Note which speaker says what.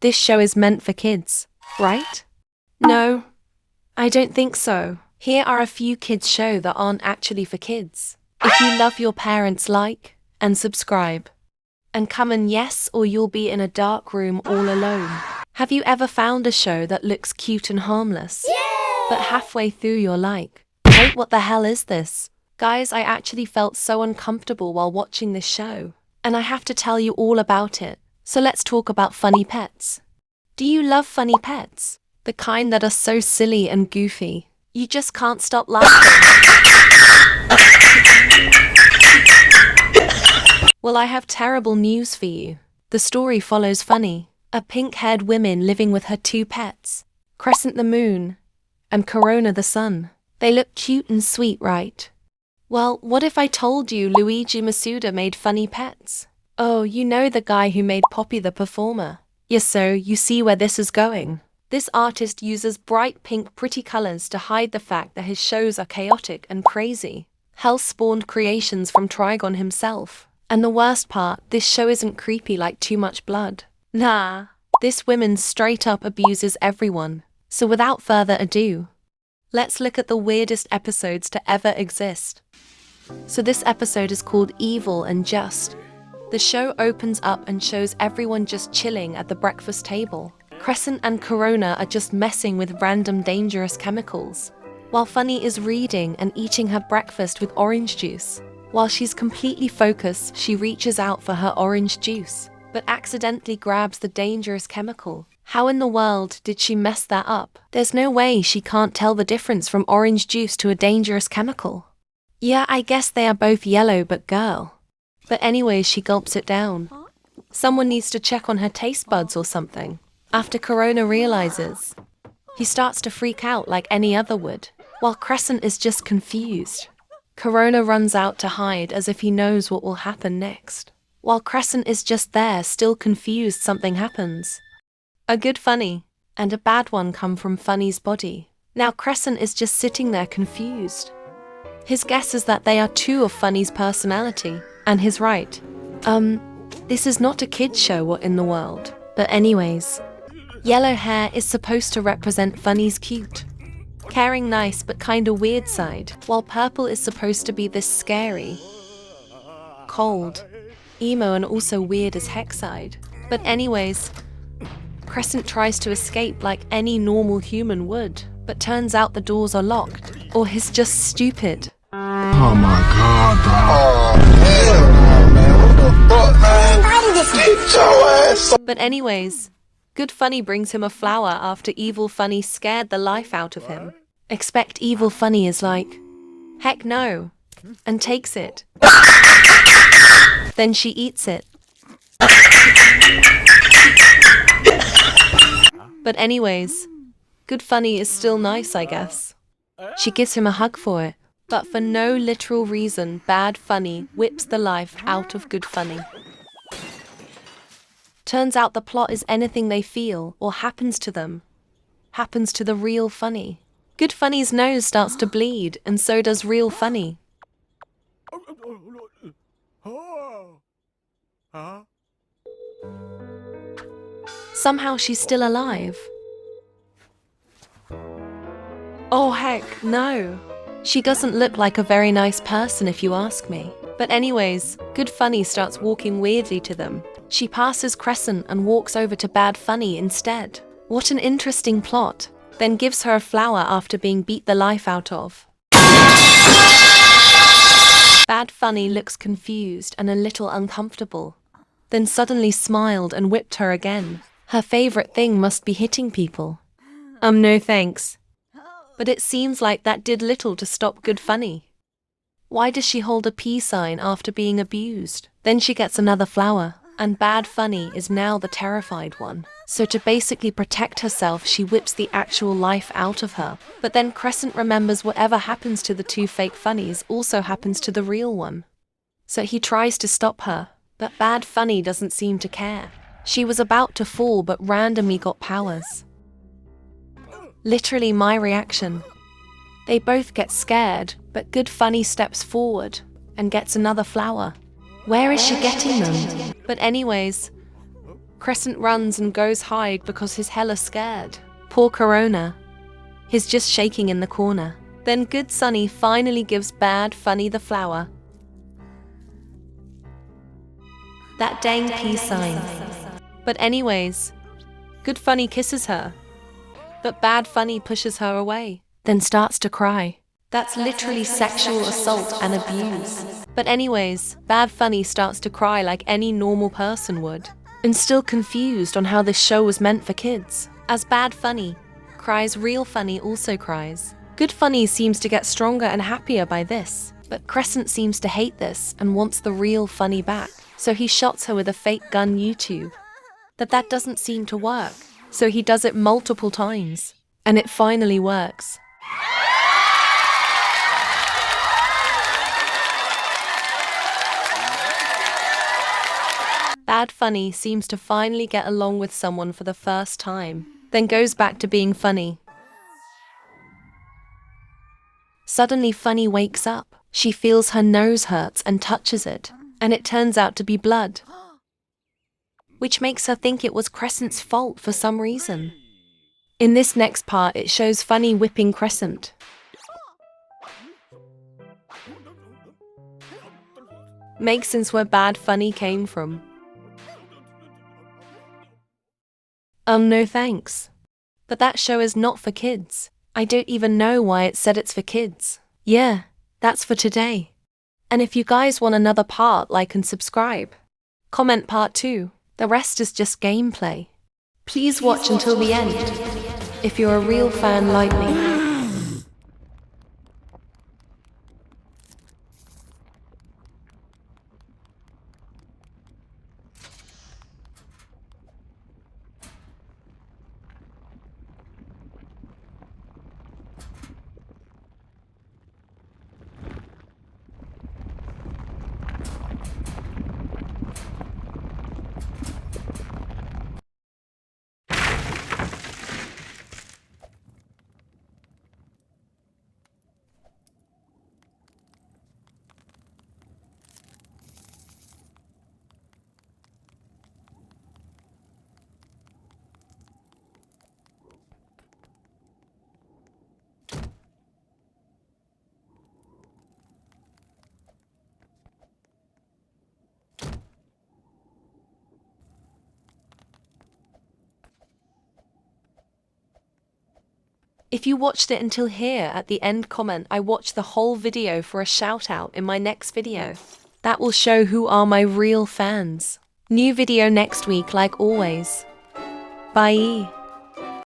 Speaker 1: this show is meant for kids, right? No, I don't think so. Here are a few kids shows that aren't actually for kids. If you love your parents, like and subscribe. And come and yes, or you'll be in a dark room all alone. Have you ever found a show that looks cute and harmless, but halfway through you're like, wait, what the hell is this? Guys, I actually felt so uncomfortable while watching this show, and I have to tell you all about it. So let's talk about funny pets. Do you love funny pets? The kind that are so silly and goofy, you just can't stop laughing. Well, I have terrible news for you. The story follows Funny, a pink-haired woman living with her two pets, Crescent the moon and Corona the sun. They look cute and sweet, right? Well, what if I told you Luigi Masuda made funny pets? Oh, you know the guy who made Poppy the performer. Yes, so you see where this is going. This artist uses bright pink pretty colors to hide the fact that his shows are chaotic and crazy. Hell-spawned creations from Trigon himself. And the worst part, this show isn't creepy like Too Much Blood. Nah, this woman straight up abuses everyone. So without further ado, let's look at the weirdest episodes to ever exist. So this episode is called Evil and Just. The show opens up and shows everyone just chilling at the breakfast table. Crescent and Corona are just messing with random dangerous chemicals, while Funny is reading and eating her breakfast with orange juice. While she's completely focused, she reaches out for her orange juice, but accidentally grabs the dangerous chemical. How in the world did she mess that up? There's no way she can't tell the difference from orange juice to a dangerous chemical. Yeah, I guess they are both yellow, but girl. But anyways, she gulps it down. Someone needs to check on her taste buds or something. After Corona realizes, he starts to freak out like any other would, while Crescent is just confused. Corona runs out to hide as if he knows what will happen next. While Crescent is just there, still confused, something happens. A good Funny and a bad one come from Funny's body. Now Crescent is just sitting there confused. His guess is that they are two of Funny's personality, and he's right. This is not a kid's show, what in the world? But anyways, yellow hair is supposed to represent Funny's cute, caring, nice but kinda weird side, while purple is supposed to be this scary, cold, emo and also weird as heck side. But anyways, Crescent tries to escape like any normal human would, but turns out the doors are locked, or he's just stupid.
Speaker 2: Oh my god, bro. Oh, hell no, man. What the fuck, man? Get your ass.
Speaker 1: But anyways, Good Funny brings him a flower after Evil Funny scared the life out of him. Expect Evil Funny is like, heck no, and takes it. Then she eats it. But anyways, Good Funny is still nice, I guess. She gives him a hug for it, but for no literal reason, Bad Funny whips the life out of Good Funny. Turns out the plot is anything they feel or happens to them happens to the real Funny. Good Funny's nose starts to bleed, and so does real Funny. Somehow she's still alive. Oh heck, no. She doesn't look like a very nice person if you ask me. But anyways, Good Funny starts walking weirdly to them. She passes Crescent and walks over to Bad Funny instead. What an interesting plot. Then gives her a flower after being beat the life out of. Bad Funny looks confused and a little uncomfortable. Then suddenly smiled and whipped her again. Her favorite thing must be hitting people. No thanks. But it seems like that did little to stop Good Funny. Why does she hold a peace sign after being abused? Then she gets another flower, and Bad Funny is now the terrified one. So to basically protect herself, she whips the actual life out of her. But then Crescent remembers whatever happens to the two fake Funnies also happens to the real one. So he tries to stop her, but Bad Funny doesn't seem to care. She was about to fall but randomly got powers. Literally my reaction. They both get scared, but Good Funny steps forward and gets another flower. Where is she getting them? But anyways, Crescent runs and goes hide because he's hella scared. Poor Corona. He's just shaking in the corner. Then good Sunny finally gives bad Funny the flower. That dang peace sign. But anyways, good Funny kisses her. But bad Funny pushes her away, then starts to cry. That's literally sexual assault and abuse. But anyways, bad Funny starts to cry like any normal person would. And still confused on how this show was meant for kids. As bad Funny cries, real Funny also cries. Good Funny seems to get stronger and happier by this. But Crescent seems to hate this and wants the real Funny back. So he shots her with a fake gun YouTube. That doesn't seem to work. So he does it multiple times. And it finally works. Bad Funny seems to finally get along with someone for the first time, then goes back to being funny. Suddenly Funny wakes up. She feels her nose hurts and touches it, and it turns out to be blood, which makes her think it was Crescent's fault for some reason. In this next part, it shows Funny whipping Crescent. Makes sense where bad Funny came from. No thanks. But that show is not for kids. I don't even know why it said it's for kids. Yeah, that's for today. And if you guys want another part, like and subscribe. Comment part 2. The rest is just gameplay. Please watch until the end, if you're a real fan like me. If you watched it until here, at the end comment, I watched the whole video for a shout out in my next video. That will show who are my real fans. New video next week like always. Bye.